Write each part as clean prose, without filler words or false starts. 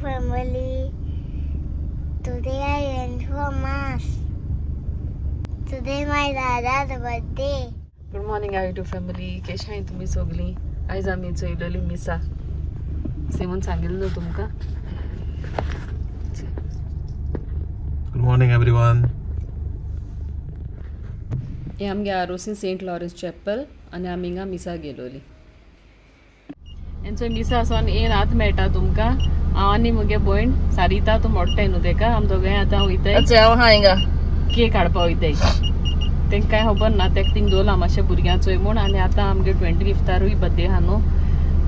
family. Today I went for mass. Today my dada's birthday. Good morning आय2 family. कशी आहे तुम्ही सगळी? आयज आम्ही चयलोली मिसा सेमून सांगितलं न्हू तुमका. Good morning everyone. हे आमगे आरोसी सेंट लॉरेन्स चॅपल आणि आमी हिंगा मिसा गेलोली. यांचो मिसा असोन हे रात मेळटा तुमका. हांव आनी मुगे भयण सारिता तूं मोठ्ठाय न्हू तेका. आमी दोगांय आतां वयताय. हांव हा हिंगा केक हाडपा वयताय. तेंका कांय खबर ना, तेका थिंग दवरला मातशें भुरग्यांचोय म्हूण. आनी आतां आमगे 25थारूय बर्थडे आहा न्हू,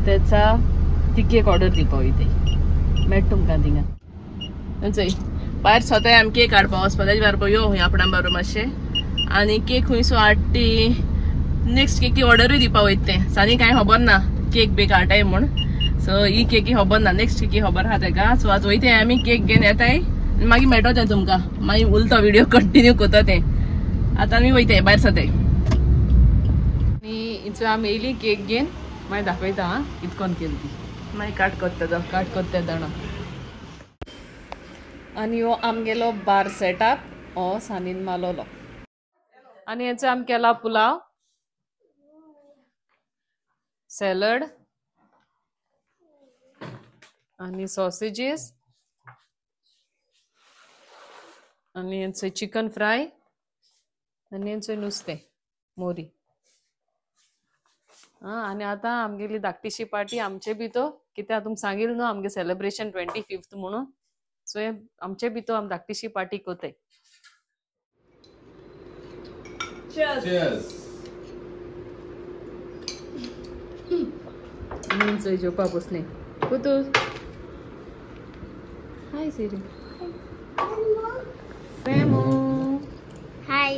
तेचा ती केक ऑर्डर दिवपा वयताय. मेळटा तुमकां थिंगा. चय भायर स्वताय आमी केक हाडपा वचपा. तेज्या बरोबर यो खंय आपणा बरोबर मातशें. आनी केक खंयसो हाडटी नेक्स्ट केकी ऑर्डरूय दिवपा वयता तें. सानी कांय खबर ना केक बेक हाडटाय म्हूण. सो ही केकी खबर ना, नेक्स्ट केकी खबर आहा तेका. सो आतां वयताय आमी केक घेवन येताय. मागीर मेळटो तें तुमकां. मागीर उरतो व्हिडिओ कंटिन्यू करता तें. आतां आमी वयताय भायर सताय. आनी हिचो आमी येयली केक घेवन. मागीर दाखयता हा कितकोन केली ती. मागीर काट कोत्ता जाणा. आनी हो आमगेलो बार सेटअप हो सानीन मालोलो. आनी हेचो आमी केला पुलाव, सॅलड आनी सॉसेजीस आनी हेंचो चिकन फ्राय आनी हेंचो नुस्तें मोरी. आनी आतां आमगेली धाकटीशी पार्टी आमचे भितो कित्याक तुमकां सांगिल्लें न्हू आमगे सेलिब्रेशन 25th म्हणून. सो हे आमचे भितो आमी धाकटीशी पार्टी कोताय. चोय जेवपा बसले. कुतू हाय सिरी. Famo. Hi.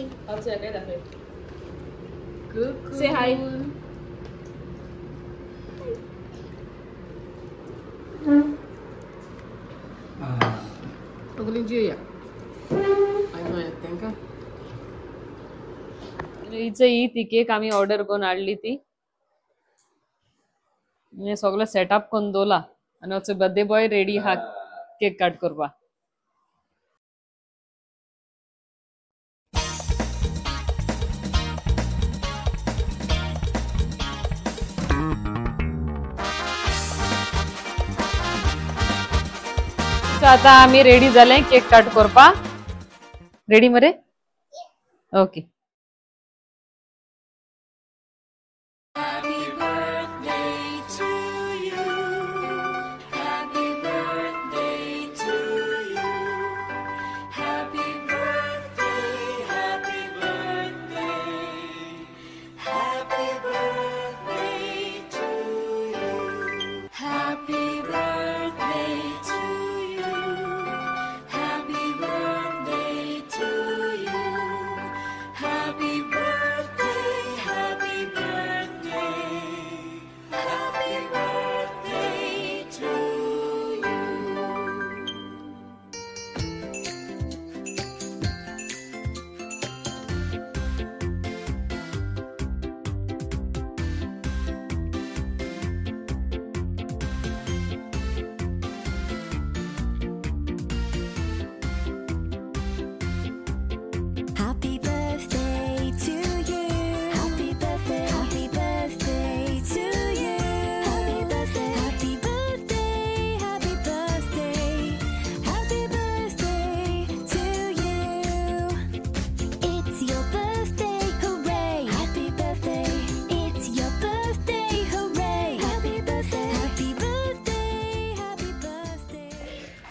Say hi. Togolin dia. Ayo ya tenka. हिचं ही ती केक आम्ही ऑर्डर करून हाडली ती. हे सगळं सेटअप करून दवरला. आनी वचो बर्थडे बॉय रेडी हा केक कट करपा. आता आम्ही रेडी झाले केक कट करपा. रेडी मरे? ओके.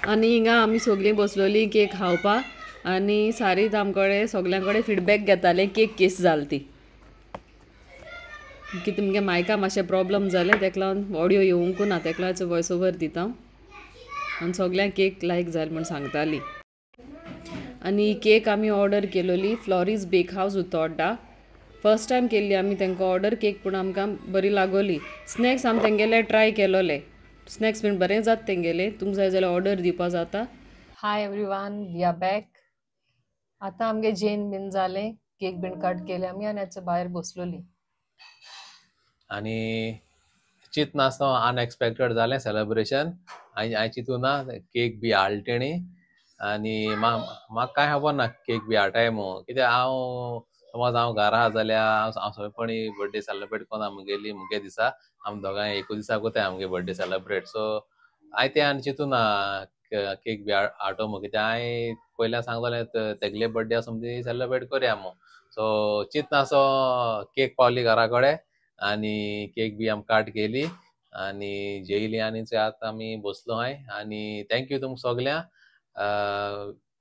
आनी हिंगा आमी सगळीं बसलोली केक खावपा. आनी सारीत आमकडे सगळ्यांकडे फीडबॅक घेताले केक केस जाली ती. की तुमगे मायका मातशें प्रॉब्लम जालें तेका लागून ऑडियो येवंक ना, तेका लागून वॉयस ओवर दिता. आनी सगळ्यांक केक लायक जाली म्हूण सांगताली. आनी केक आमी ऑर्डर केलोली फ्लॉरीज बेक हावस उतोड्डा. फर्स्ट टायम केल्ली आमी तेंका ऑर्डर केक, पूण आमकां बरी लागोली. स्नॅक्स आमी तेंगेले ट्राय केलोले. स्नॅक्स बीन बरें जात तेंगेले. तुमकां जाय जाल्यार ऑर्डर दिवपा जाता. Hi everyone, we are back. आतां आमगे जेन बीन जालें, केक बीन कट केले आमी आनी आतां भायर बसलोली. आणि चित नासतो अनएक्सपेक्टेड जालें सेलिब्रेशन हांवें चिंतूं ना केक बी हाडले तेणी आनी म्हाका कांय खबर ना केक बी हाडटाय म्हणून कित्याक समज हांव घरा आहा जाल्यार हांव सोंपेपणी बर्थडे सेलिब्रेट कोना मुगे दिसा आमी दोगांय एकूच दिसा कोताय आमगे बर्थडे सेलिब्रेट सो हांवें तें चिंतूं ना केक बी हाडटो म्हणून कित्याक हांवें पयल्यां सांगलेलें तेगले बर्थडे आसा ती सेलिब्रेट करया म्हणून सो चिंत नासो केक पावली घरा कडेन आनी केक बी आमी काट केली आनी जेयली आनी आतां आमी बसलो हाय आनी थँक्यू तुमकां सगल्यांक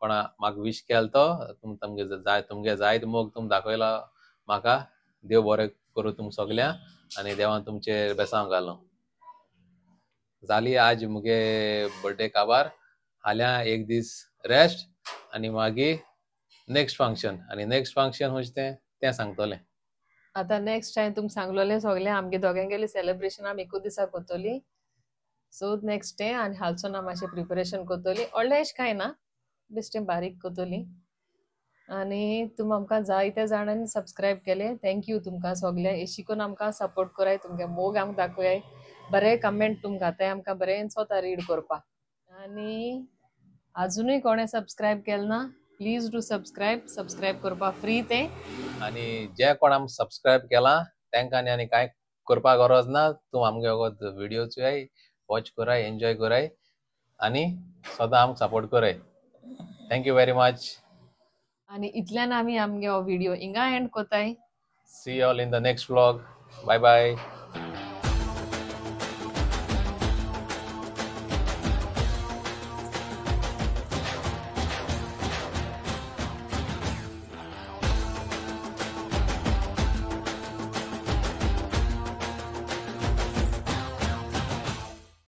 कोणा म्हाका विश केलो तो तुमगे जायत मोग तुमी दाखयलो म्हाका देव बरें करूं तुमकां सगल्यांक आनी देवान तुमचेर बेसांव घालूं जाली आज मुगे बर्थडे काबार हाल्या एक दीस रेस्ट आनी मागीर नेक्स्ट फंक्शन आनी नेक्स्ट फंक्शन हुंचे तें सांगतलें आता नेक्स्ट टाइम तुमकां सांगलोलें सगलें आमगे दोगांयगेली सेलिब्रेशन आमी एकूच दिसा कोतोली सो नेक्स्ट डे आनी हालसून हांव मातशें प्रिपरेशन कोतोली व्हडलें अशें कांय ना बेश्टें बारीक कोतोली आनी तुमी आमकां जायत्या जाणांनी सबस्क्रायब केलें थँक्यू तुमकां सगळ्या शिकून आमकां सपोर्ट कराय तुमगे मोग आमकां दाखोयाय बरें कमेंट तुमकां घाताय आमकां बरें स्वता रीड करपाक आनी अजुनूय कोणें सबस्क्रायब केलें ना प्लीज डू सबस्क्रायब करपाक फ्री तें आनी जे कोण आमी सबस्क्रायब केलां तांकां आनी कांय करपाक गरज ना तूं आमगे व्हिडिओ चोय वॉच कराय एन्जॉय कराय आनी सदां आमकां सपोर्ट कराय थँक्यू वेरी मच आनी इतल्यान आमी आमगे हो व्हिडिओ हिंगा एंड कोताय see all in the next vlog bye bye